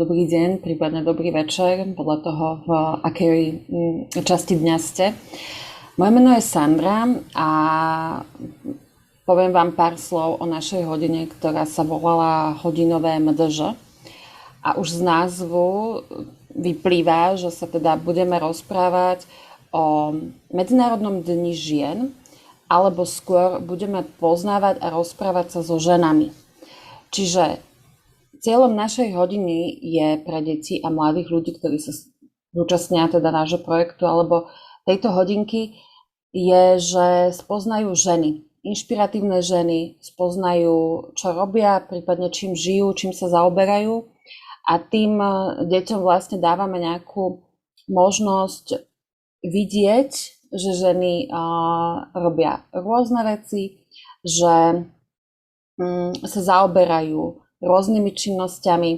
dobrý deň, prípadne dobrý večer, podľa toho, v akej časti dňa ste. Moje meno je Sandra a poviem vám pár slov o našej hodine, ktorá sa volala hodinové MDŽ. A už z názvu vyplýva, že sa teda budeme rozprávať o Medzinárodnom dni žien, alebo skôr budeme poznávať a rozprávať sa so ženami. Čiže cieľom našej hodiny je pre deti a mladých ľudí, ktorí sa zúčastnia teda nášho projektu alebo tejto hodinky, je, že spoznajú ženy, inšpiratívne ženy, spoznajú, čo robia, prípadne čím žijú, čím sa zaoberajú. A tým deťom vlastne dávame nejakú možnosť vidieť, že ženy robia rôzne veci, že sa zaoberajú rôznymi činnosťami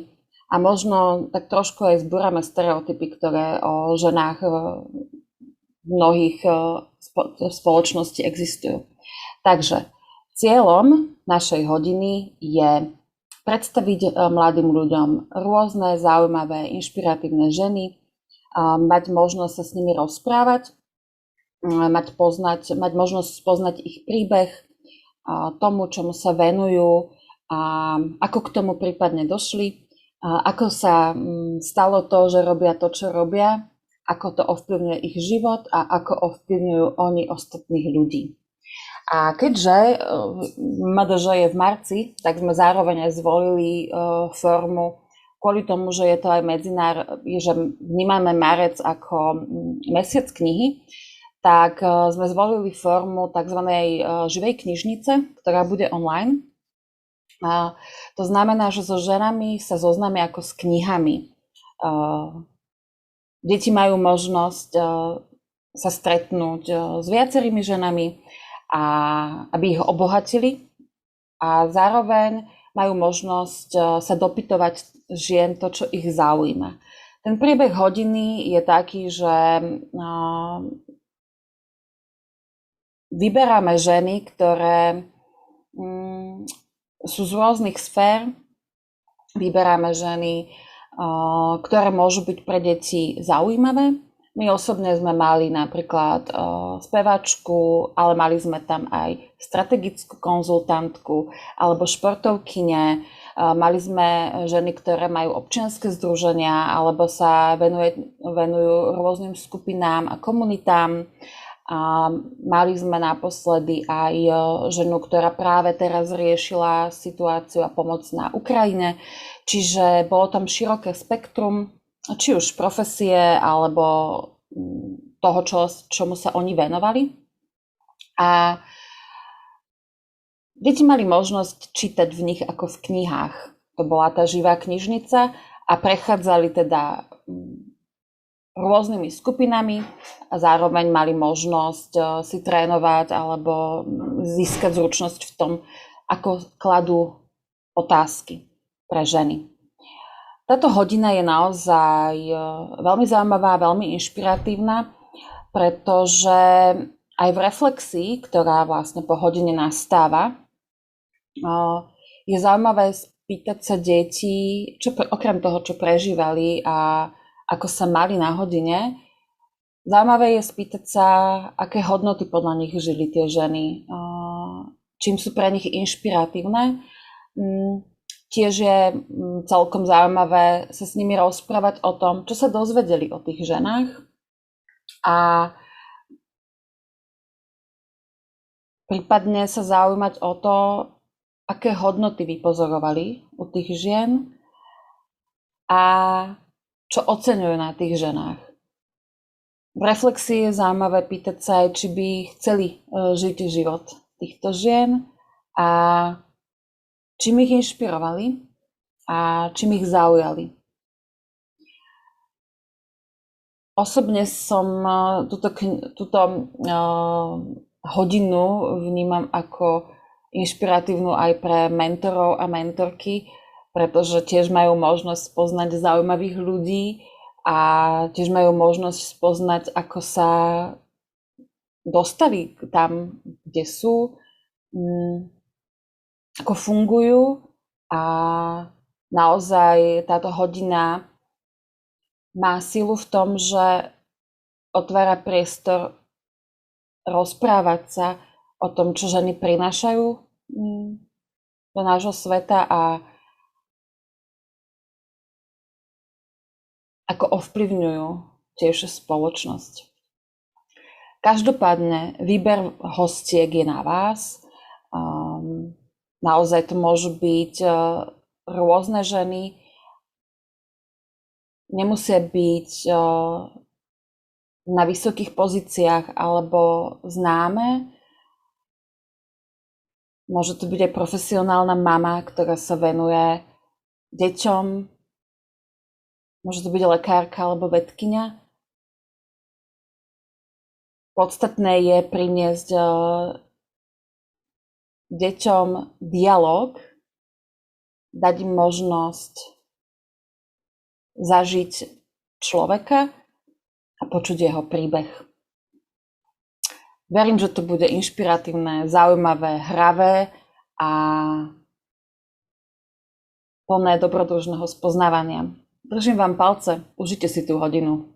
a možno tak trošku aj zbúrame stereotypy, ktoré o ženách v mnohých spoločnosti existujú. Takže cieľom našej hodiny je predstaviť mladým ľuďom rôzne zaujímavé, inšpiratívne ženy, mať možnosť sa s nimi rozprávať, mať možnosť spoznať ich príbeh, tomu, čomu sa venujú, a ako k tomu prípadne došli, ako sa stalo to, že robia to, čo robia, ako to ovplyvňuje ich život a ako ovplyvňujú oni ostatných ľudí. A keďže MDŽ je v marci, tak sme zároveň aj zvolili formu kvôli tomu, že je to aj že vnímame marec ako mesiac knihy, tak sme zvolili formu tzv. Živej knižnice, ktorá bude online. A to znamená, že so ženami sa zoznámia ako s knihami. Deti majú možnosť sa stretnúť s viacerými ženami, a aby ich obohatili, a zároveň majú možnosť sa dopytovať žien to, čo ich zaujíma. Ten priebeh hodiny je taký, že vyberáme ženy, ktoré sú z rôznych sfér, vyberáme ženy, ktoré môžu byť pre deti zaujímavé. My osobne sme mali napríklad spevačku, ale mali sme tam aj strategickú konzultantku alebo športovkyne. Mali sme ženy, ktoré majú občianske združenia alebo sa venujú rôznym skupinám a komunitám. A mali sme naposledy aj ženu, ktorá práve teraz riešila situáciu a pomoc na Ukrajine. Čiže bolo tam široké spektrum, či už profesie, alebo toho, čomu sa oni venovali. A deti mali možnosť čítať v nich ako v knihách. To bola tá živá knižnica a prechádzali teda rôznymi skupinami a zároveň mali možnosť si trénovať alebo získať zručnosť v tom, ako kladú otázky pre ženy. Táto hodina je naozaj veľmi zaujímavá, veľmi inšpiratívna, pretože aj v reflexii, ktorá vlastne po hodine nastáva, je zaujímavé spýtať sa detí, okrem toho, čo prežívali a ako sa mali na hodine, zaujímavé je spýtať sa, aké hodnoty podľa nich žili tie ženy, čím sú pre nich inšpiratívne. Tiež je celkom zaujímavé sa s nimi rozprávať o tom, čo sa dozvedeli o tých ženách a prípadne sa zaujímať o to, aké hodnoty vypozorovali u tých žien a čo oceňujú na tých ženách. V reflexii je zaujímavé pýtať sa aj, či by chceli žiť život týchto žien a čím ich inšpirovali a čím ich zaujali. Osobne som túto hodinu vnímam ako inšpiratívnu aj pre mentorov a mentorky, pretože tiež majú možnosť spoznať zaujímavých ľudí a tiež majú možnosť spoznať, ako sa dostali tam, kde sú, ako fungujú a naozaj táto hodina má silu v tom, že otvára priestor rozprávať sa o tom, čo ženy prinášajú do nášho sveta a ako ovplyvňujú tiež spoločnosť. Každopádne výber hostiek je na vás. Naozaj to môžu byť rôzne ženy. Nemusia byť na vysokých pozíciách alebo známe. Môže to byť aj profesionálna mama, ktorá sa venuje deťom. Môže to byť lekárka alebo vedkyňa. Podstatné je priniesť deťom dialog, dať im možnosť zažiť človeka a počuť jeho príbeh. Verím, že to bude inšpiratívne, zaujímavé, hravé a plné dobrodružného spoznávania. Držím vám palce, užite si tú hodinu.